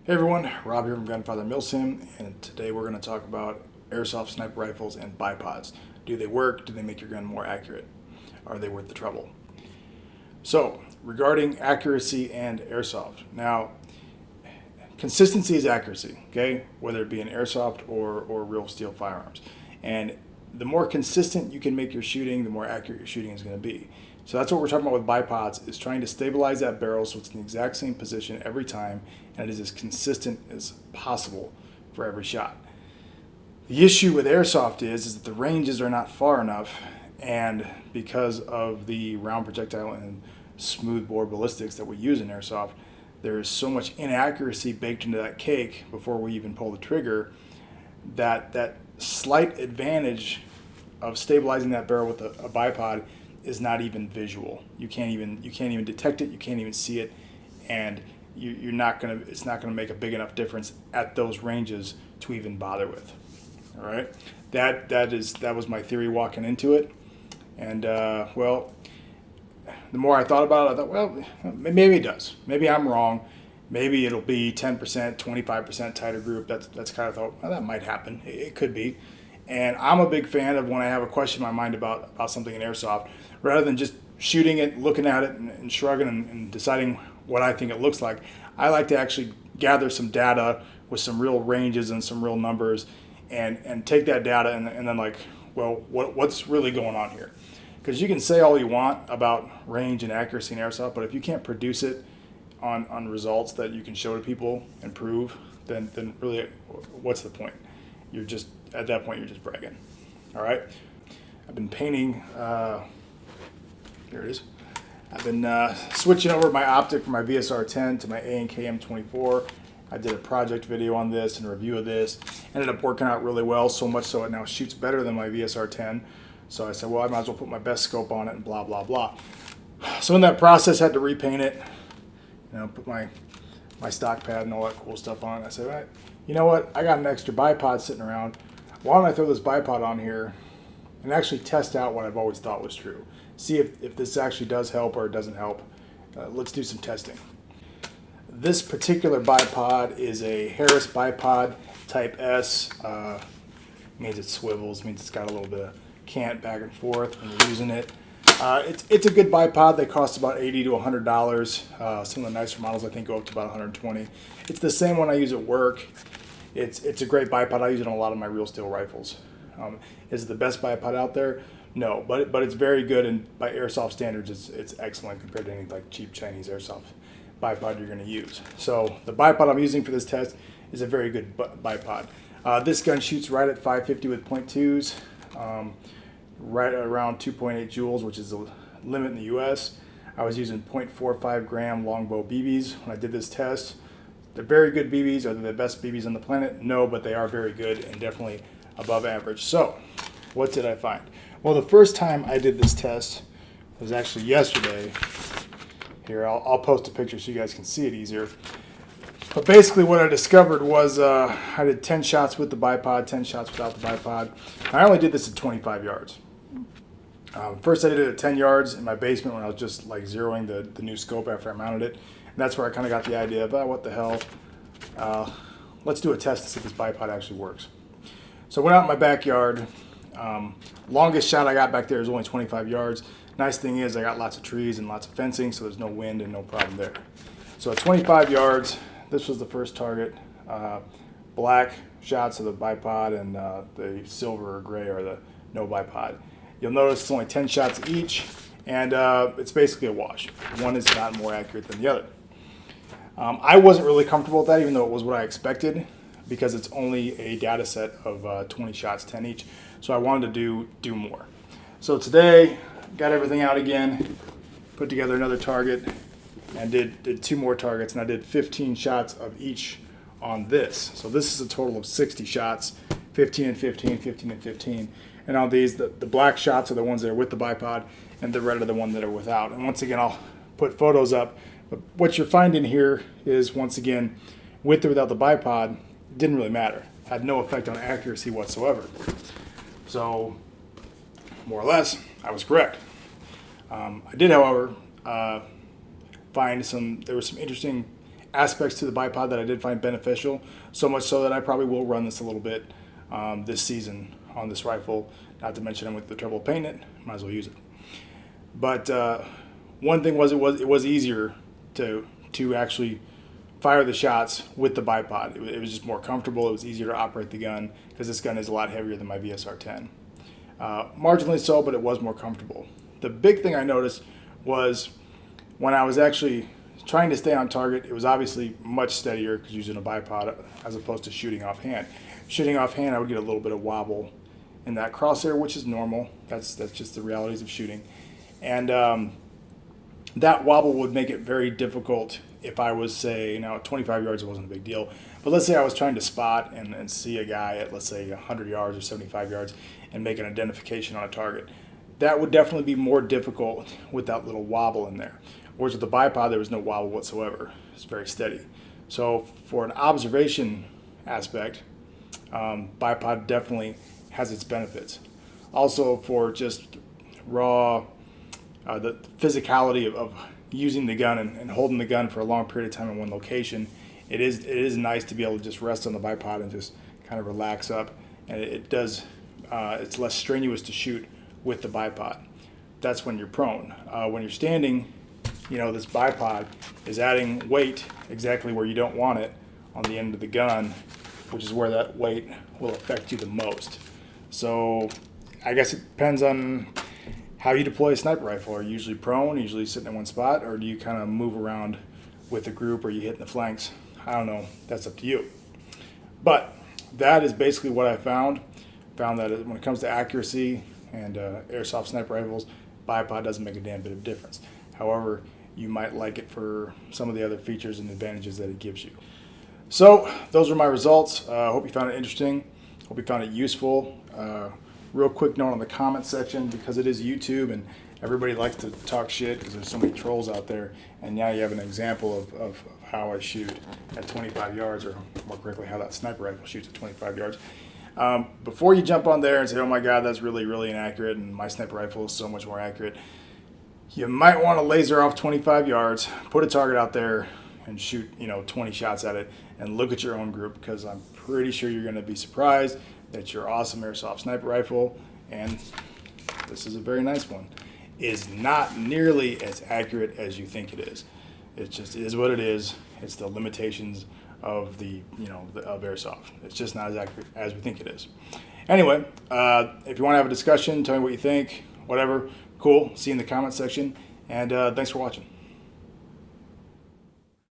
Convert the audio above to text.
Hey everyone, Rob here from Gunfather Milsim, and today we're going to talk about airsoft sniper rifles and bipods. Do they work? Do they make your gun more accurate? Are they worth the trouble? So, regarding accuracy and airsoft. Now, consistency is accuracy, okay? Whether it be in airsoft or real steel firearms. And the more consistent you can make your shooting, the more accurate your shooting is going to be. So that's what we're talking about with bipods, is trying to stabilize that barrel so it's in the exact same position every time and it is as consistent as possible for every shot. The issue with airsoft is that the ranges are not far enough, and because of the round projectile and smooth bore ballistics that we use in airsoft, there is so much inaccuracy baked into that cake before we even pull the trigger that slight advantage of stabilizing that barrel with a bipod is not even visual. You can't even detect it. You can't even see it, and you're not gonna. It's not gonna make a big enough difference at those ranges to even bother with. All right, that was my theory walking into it, and well, the more I thought about it, I thought, well, maybe it does. Maybe I'm wrong. Maybe it'll be 10%, 25% tighter group. That's kind of thought, well, that might happen. It could be. And I'm a big fan of when I have a question in my mind about something in airsoft, rather than just shooting it, looking at it, and shrugging and deciding what I think it looks like. I like to actually gather some data with some real ranges and some real numbers, and take that data and then like, well, what's really going on here? Because you can say all you want about range and accuracy in airsoft, but if you can't produce it on results that you can show to people and prove, then really, what's the point? You're just, at that point, you're just bragging. All right? I've been painting, here it is. I've been switching over my optic from my VSR-10 to my A&K M24. I did a project video on this and a review of this. Ended up working out really well, so much so it now shoots better than my VSR-10. So I said, well, I might as well put my best scope on it and blah, blah, blah. So in that process, I had to repaint it, put my stock pad and all that cool stuff on it. I said, all right, you know what? I got an extra bipod sitting around. Why don't I throw this bipod on here and actually test out what I've always thought was true? See if this actually does help or it doesn't help. Let's do some testing. This particular bipod is a Harris bipod type S. Means it swivels, means it's got a little bit of cant back and forth when you're using it. It's a good bipod. They cost about $80 to $100. Some of the nicer models I think go up to about $120. It's the same one I use at work. It's a great bipod. I use it on a lot of my real steel rifles. Is it the best bipod out there? No, but it's very good, and by airsoft standards, it's excellent compared to any like cheap Chinese airsoft bipod you're going to use. So the bipod I'm using for this test is a very good bipod. This gun shoots right at 550 with .2s. Right around 2.8 joules, which is the limit in the US. I was using 0.45 gram longbow BBs when I did this test. They're very good BBs. Are they the best BBs on the planet? No, but they are very good and definitely above average. So, what did I find? Well, the first time I did this test was actually yesterday. Here, I'll post a picture so you guys can see it easier. But basically what I discovered was I did 10 shots with the bipod, 10 shots without the bipod. I only did this at 25 yards. First I did it at 10 yards in my basement when I was just like zeroing the new scope after I mounted it. And that's where I kind of got the idea of, what the hell, let's do a test to see if this bipod actually works. So I went out in my backyard. Longest shot I got back there is only 25 yards. Nice thing is I got lots of trees and lots of fencing, so there's no wind and no problem there. So at 25 yards, this was the first target. Black shots of the bipod, and the silver or gray are the no bipod. You'll notice it's only 10 shots each, and it's basically a wash. One is not more accurate than the other. I wasn't really comfortable with that, even though it was what I expected, because it's only a data set of 20 shots, 10 each. So I wanted to do more. So today, got everything out again, put together another target, and did 2 more targets, and I did 15 shots of each on this. So this is a total of 60 shots, 15 and 15, 15 and 15. And on these, the black shots are the ones that are with the bipod, and the red are the ones that are without. And once again, I'll put photos up. But what you're finding here is, once again, with or without the bipod, it didn't really matter. Had no effect on accuracy whatsoever. So, more or less, I was correct. I did, however, find there was some interesting aspects to the bipod that I did find beneficial, so much so that I probably will run this a little bit this season on this rifle. Not to mention I'm with the trouble of painting it, might as well use it. But one thing was it was easier to actually fire the shots with the bipod. It was just more comfortable. It was easier to operate the gun because this gun is a lot heavier than my VSR 10. Marginally so, but it was more comfortable. The big thing I noticed was when I was actually trying to stay on target, it was obviously much steadier because using a bipod as opposed to shooting offhand. Shooting offhand, I would get a little bit of wobble in that crosshair, which is normal. That's just the realities of shooting. And that wobble would make it very difficult if I was, say, at 25 yards, it wasn't a big deal. But let's say I was trying to spot and see a guy at, let's say, 100 yards or 75 yards and make an identification on a target. That would definitely be more difficult with that little wobble in there. Whereas with the bipod, there was no wobble whatsoever. It's very steady. So for an observation aspect, bipod definitely has its benefits. Also for just raw, the physicality of using the gun and holding the gun for a long period of time in one location, it is nice to be able to just rest on the bipod and just kind of relax up. And it's less strenuous to shoot with the bipod. That's when you're prone. When you're standing, this bipod is adding weight exactly where you don't want it on the end of the gun, which is where that weight will affect you the most. So I guess it depends on how you deploy a sniper rifle. Are you usually prone, usually sitting in one spot, or do you kind of move around with a group, or you hit in the flanks? I don't know. That's up to you. But that is basically what I found. Found that when it comes to accuracy and airsoft sniper rifles, bipod doesn't make a damn bit of difference. However, you might like it for some of the other features and advantages that it gives you. So those are my results. Hope you found it interesting. Hope you found it useful. Real quick note on the comment section, because it is YouTube and everybody likes to talk shit because there's so many trolls out there, and now you have an example of how I shoot at 25 yards, or more correctly, how that sniper rifle shoots at 25 yards. Before you jump on there and say, oh my god, that's really, really inaccurate and my sniper rifle is so much more accurate, you might want to laser off 25 yards, put a target out there and shoot 20 shots at it, and look at your own group, because I'm pretty sure you're going to be surprised that your awesome airsoft sniper rifle, and this is a very nice one, is not nearly as accurate as you think it is. It just is what it is. It's the limitations of of airsoft. It's just not as accurate as we think it is. Anyway, if you want to have a discussion, tell me what you think, whatever, cool. See you in the comment section, and thanks for watching.